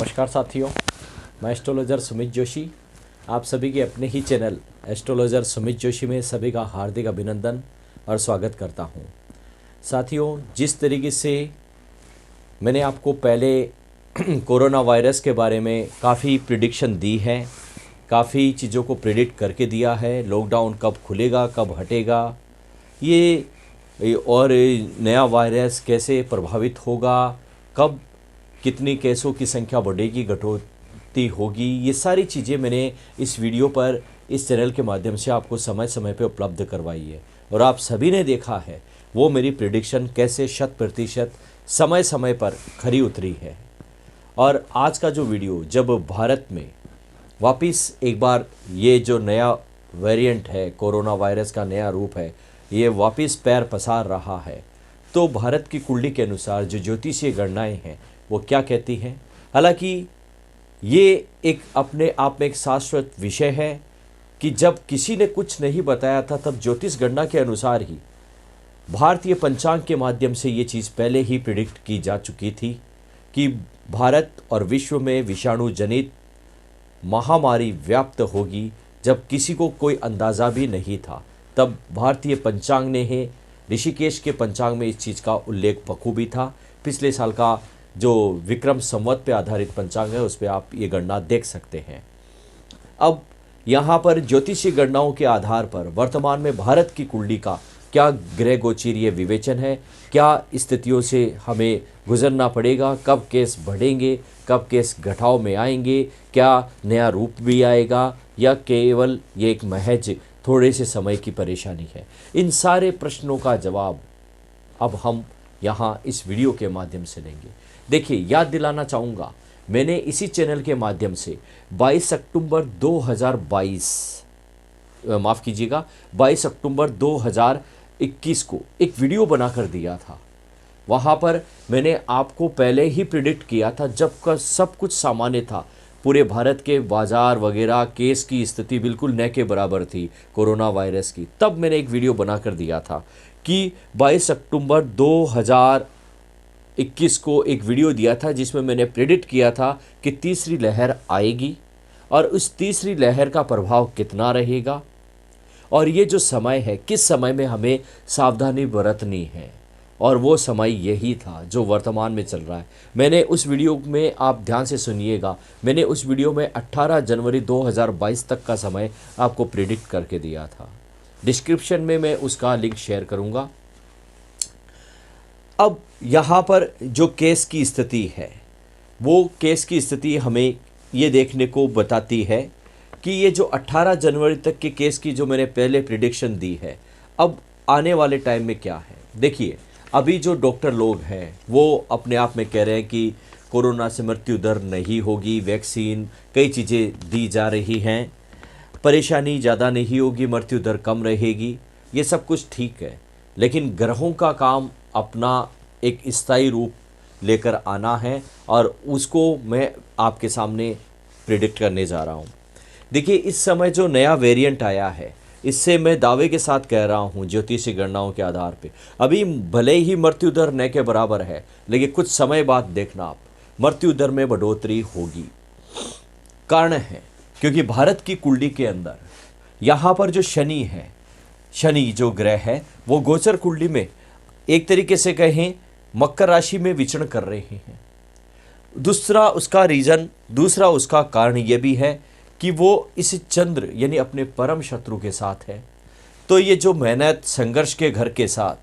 नमस्कार साथियों, मैं एस्ट्रोलॉजर सुमित जोशी आप सभी के अपने ही चैनल एस्ट्रोलॉजर सुमित जोशी में सभी का हार्दिक अभिनंदन और स्वागत करता हूं। साथियों, जिस तरीके से मैंने आपको पहले कोरोना वायरस के बारे में काफ़ी प्रिडिक्शन दी है, काफ़ी चीज़ों को प्रिडिक्ट करके दिया है, लॉकडाउन कब खुलेगा कब हटेगा, ये और नया वायरस कैसे प्रभावित होगा, कब कितनी केसों की संख्या बढ़ेगी घटोती होगी, ये सारी चीज़ें मैंने इस वीडियो पर इस चैनल के माध्यम से आपको समय समय पे उपलब्ध करवाई है और आप सभी ने देखा है वो मेरी प्रिडिक्शन कैसे 100% समय समय पर खरी उतरी है। और आज का जो वीडियो, जब भारत में वापस एक बार ये जो नया वेरिएंट है, कोरोना वायरस का नया रूप है, ये वापस पैर पसार रहा है, तो भारत की कुंडली के अनुसार जो ज्योतिषीय गणनाएं हैं वो क्या कहती हैं। हालांकि ये एक अपने आप में एक शाश्वत विषय है कि जब किसी ने कुछ नहीं बताया था तब ज्योतिष गणना के अनुसार ही भारतीय पंचांग के माध्यम से ये चीज़ पहले ही प्रिडिक्ट की जा चुकी थी कि भारत और विश्व में विषाणु जनित महामारी व्याप्त होगी। जब किसी को कोई अंदाज़ा भी नहीं था तब भारतीय पंचांग ने है, ऋषिकेश के पंचांग में इस चीज़ का उल्लेख बखूबी था। पिछले साल का जो विक्रम संवत पे आधारित पंचांग है उस पर आप ये गणना देख सकते हैं। अब यहाँ पर ज्योतिषीय गणनाओं के आधार पर वर्तमान में भारत की कुंडली का क्या ग्रह गोचरीय विवेचन है, क्या स्थितियों से हमें गुजरना पड़ेगा, कब केस बढ़ेंगे, कब केस घटाव में आएंगे, क्या नया रूप भी आएगा या केवल ये एक महज थोड़े से समय की परेशानी है, इन सारे प्रश्नों का जवाब अब हम यहाँ इस वीडियो के माध्यम से देंगे। देखिए, याद दिलाना चाहूँगा, मैंने इसी चैनल के माध्यम से 22 अक्टूबर 2022 माफ़ कीजिएगा 22 अक्टूबर 2021 को एक वीडियो बनाकर दिया था। वहाँ पर मैंने आपको पहले ही प्रिडिक्ट किया था, जब का सब कुछ सामान्य था, पूरे भारत के बाज़ार वगैरह केस की स्थिति बिल्कुल न के बराबर थी कोरोना वायरस की, तब मैंने एक वीडियो बनाकर दिया था कि 22 अक्टूबर 2021 को एक वीडियो दिया था जिसमें मैंने प्रेडिक्ट किया था कि तीसरी लहर आएगी और उस तीसरी लहर का प्रभाव कितना रहेगा और ये जो समय है किस समय में हमें सावधानी बरतनी है, और वो समय यही था जो वर्तमान में चल रहा है। मैंने उस वीडियो में, आप ध्यान से सुनिएगा, मैंने उस वीडियो में 18 जनवरी 2022 तक का समय आपको प्रिडिक्ट करके दिया था। डिस्क्रिप्शन में मैं उसका लिंक शेयर करूंगा। अब यहाँ पर जो केस की स्थिति है, वो केस की स्थिति हमें ये देखने को बताती है कि ये जो 18 जनवरी तक के केस की जो मैंने पहले प्रिडिक्शन दी है, अब आने वाले टाइम में क्या है। देखिए, अभी जो डॉक्टर लोग हैं वो अपने आप में कह रहे हैं कि कोरोना से मृत्यु दर नहीं होगी, वैक्सीन कई चीज़ें दी जा रही हैं, परेशानी ज़्यादा नहीं होगी, मृत्यु दर कम रहेगी, ये सब कुछ ठीक है। लेकिन ग्रहों का काम अपना एक स्थायी रूप लेकर आना है और उसको मैं आपके सामने प्रिडिक्ट करने जा रहा हूँ। देखिए, इस समय जो नया वेरिएंट आया है, इससे मैं दावे के साथ कह रहा हूँ ज्योतिषीय गणनाओं के आधार पे, अभी भले ही मृत्यु दर न के बराबर है, लेकिन कुछ समय बाद देखना आप मृत्यु दर में बढ़ोतरी होगी। कारण है क्योंकि भारत की कुंडली के अंदर यहाँ पर जो शनि है, शनि जो ग्रह है वो गोचर कुंडली में एक तरीके से कहें मकर राशि में विचरण कर रहे हैं। दूसरा उसका कारण ये भी है कि वो इस चंद्र यानी अपने परम शत्रु के साथ है। तो ये जो मेहनत संघर्ष के घर के साथ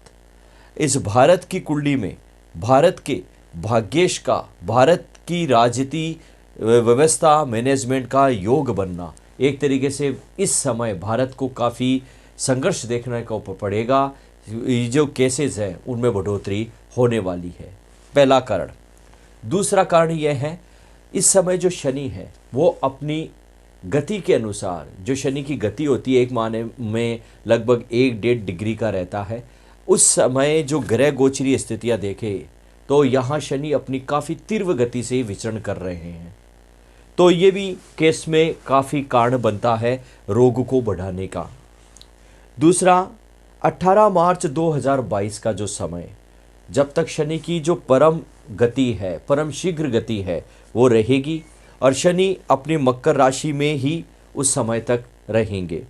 इस भारत की कुंडली में भारत के भाग्येश का, भारत की राजनीति व्यवस्था मैनेजमेंट का योग बनना, एक तरीके से इस समय भारत को काफ़ी संघर्ष देखने को पड़ेगा। ये जो केसेस हैं उनमें बढ़ोतरी होने वाली है, पहला कारण। दूसरा कारण यह है, इस समय जो शनि है वो अपनी गति के अनुसार, जो शनि की गति होती है एक माह में लगभग 1-1.5 डिग्री का रहता है, उस समय जो ग्रह गोचरीय स्थितियाँ देखें तो यहाँ शनि अपनी काफ़ी तीव्र गति से विचरण कर रहे हैं। तो ये भी केस में काफ़ी कारण बनता है रोग को बढ़ाने का। दूसरा, 18 मार्च 2022 का जो समय, जब तक शनि की जो परम गति है, परम शीघ्र गति है, वो रहेगी और शनि अपनी मकर राशि में ही उस समय तक रहेंगे।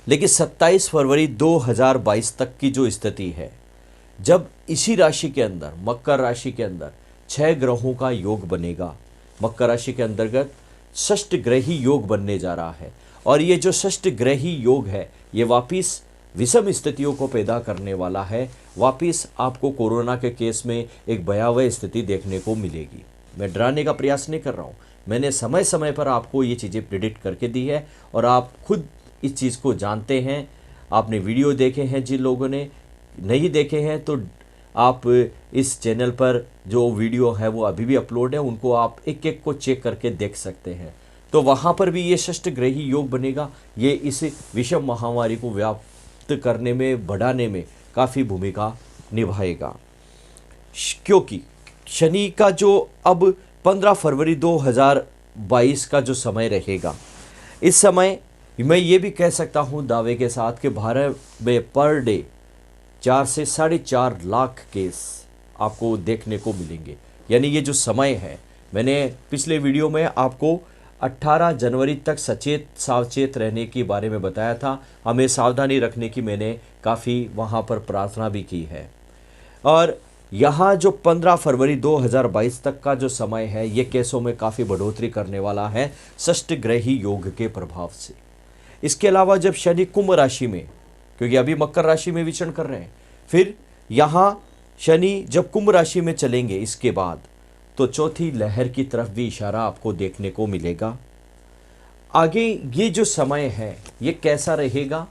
लेकिन 27 फरवरी 2022 तक की जो स्थिति है, जब इसी राशि के अंदर, मकर राशि के अंदर 6 ग्रहों का योग बनेगा, मकर राशि के अंतर्गत षष्ठ ग्रही योग बनने जा रहा है। और ये जो षष्ठ ग्रही योग है, ये वापिस विषम स्थितियों को पैदा करने वाला है। वापिस आपको कोरोना के केस में एक भयावह स्थिति देखने को मिलेगी। मैं डराने का प्रयास नहीं कर रहा हूँ, मैंने समय समय पर आपको ये चीज़ें प्रिडिक्ट करके दी है और आप खुद इस चीज़ को जानते हैं। आपने वीडियो देखे हैं, जिन लोगों ने नहीं देखे हैं तो आप इस चैनल पर जो वीडियो है वो अभी भी अपलोड है, उनको आप एक एक को चेक करके देख सकते हैं। तो वहाँ पर भी ये षष्ठ ग्रही योग बनेगा। ये इस विषम महामारी को व्याप्त करने में, बढ़ाने में काफ़ी भूमिका निभाएगा, क्योंकि शनि का जो अब 15 फरवरी 2022 का जो समय रहेगा, इस समय मैं ये भी कह सकता हूँ दावे के साथ कि भारत में पर डे 4 से 4.5 लाख केस आपको देखने को मिलेंगे। यानी ये जो समय है, मैंने पिछले वीडियो में आपको 18 जनवरी तक सावचेत रहने के बारे में बताया था। हमें सावधानी रखने की मैंने काफ़ी वहाँ पर प्रार्थना भी की है। और यहाँ जो 15 फरवरी 2022 तक का जो समय है, ये केसों में काफ़ी बढ़ोतरी करने वाला है षष्ठ ग्रही योग के प्रभाव से। इसके अलावा जब शनि कुंभ राशि में, क्योंकि अभी मकर राशि में विचरण कर रहे हैं, फिर यहाँ शनि जब कुंभ राशि में चलेंगे इसके बाद, तो चौथी लहर की तरफ भी इशारा आपको देखने को मिलेगा। आगे ये जो समय है ये कैसा रहेगा,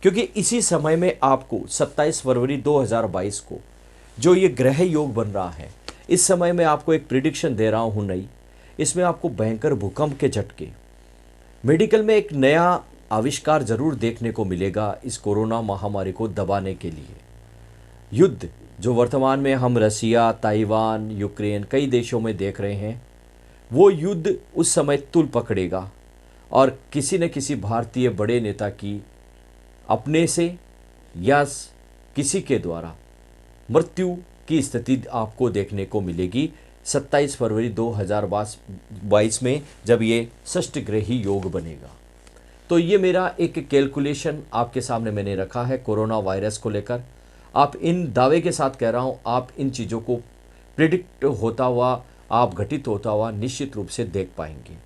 क्योंकि इसी समय में आपको 27 फरवरी 2022 को जो ये ग्रह योग बन रहा है, इस समय में आपको एक प्रिडिक्शन दे रहा हूँ नई। इसमें आपको भयंकर भूकंप के झटके, मेडिकल में एक नया आविष्कार जरूर देखने को मिलेगा इस कोरोना महामारी को दबाने के लिए। युद्ध जो वर्तमान में हम रसिया, ताइवान, यूक्रेन, कई देशों में देख रहे हैं, वो युद्ध उस समय तुल पकड़ेगा और किसी न किसी भारतीय बड़े नेता की अपने से या किसी के द्वारा मृत्यु की स्थिति आपको देखने को मिलेगी 27 फरवरी 2022 में, जब ये षष्ठ ग्रही योग बनेगा। तो ये मेरा एक कैलकुलेशन आपके सामने मैंने रखा है कोरोना वायरस को लेकर। आप इन दावे के साथ कह रहा हूँ, आप इन चीज़ों को प्रिडिक्ट होता हुआ, आप घटित होता हुआ निश्चित रूप से देख पाएंगे।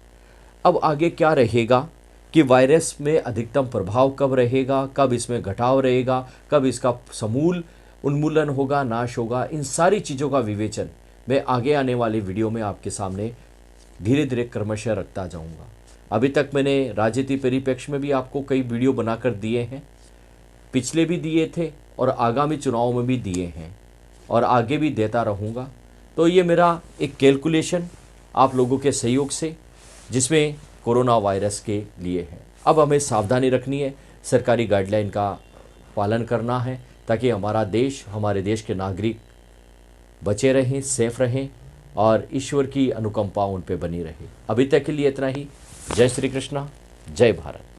अब आगे क्या रहेगा कि वायरस में अधिकतम प्रभाव कब रहेगा, कब इसमें घटाव रहेगा, कब इसका समूल उन्मूलन होगा, नाश होगा, इन सारी चीज़ों का विवेचन मैं आगे आने वाली वीडियो में आपके सामने धीरे धीरे क्रमशः रखता जाऊंगा। अभी तक मैंने राजनीति परिप्रेक्ष्य में भी आपको कई वीडियो बनाकर दिए हैं, पिछले भी दिए थे और आगामी चुनाव में भी दिए हैं और आगे भी देता रहूँगा। तो ये मेरा एक कैलकुलेशन आप लोगों के सहयोग से, जिसमें कोरोना वायरस के लिए है। अब हमें सावधानी रखनी है, सरकारी गाइडलाइन का पालन करना है, ताकि हमारा देश, हमारे देश के नागरिक बचे रहें, सेफ रहें और ईश्वर की अनुकंपा उन पे बनी रहे। अभी तक के लिए इतना ही। जय श्री कृष्णा, जय भारत।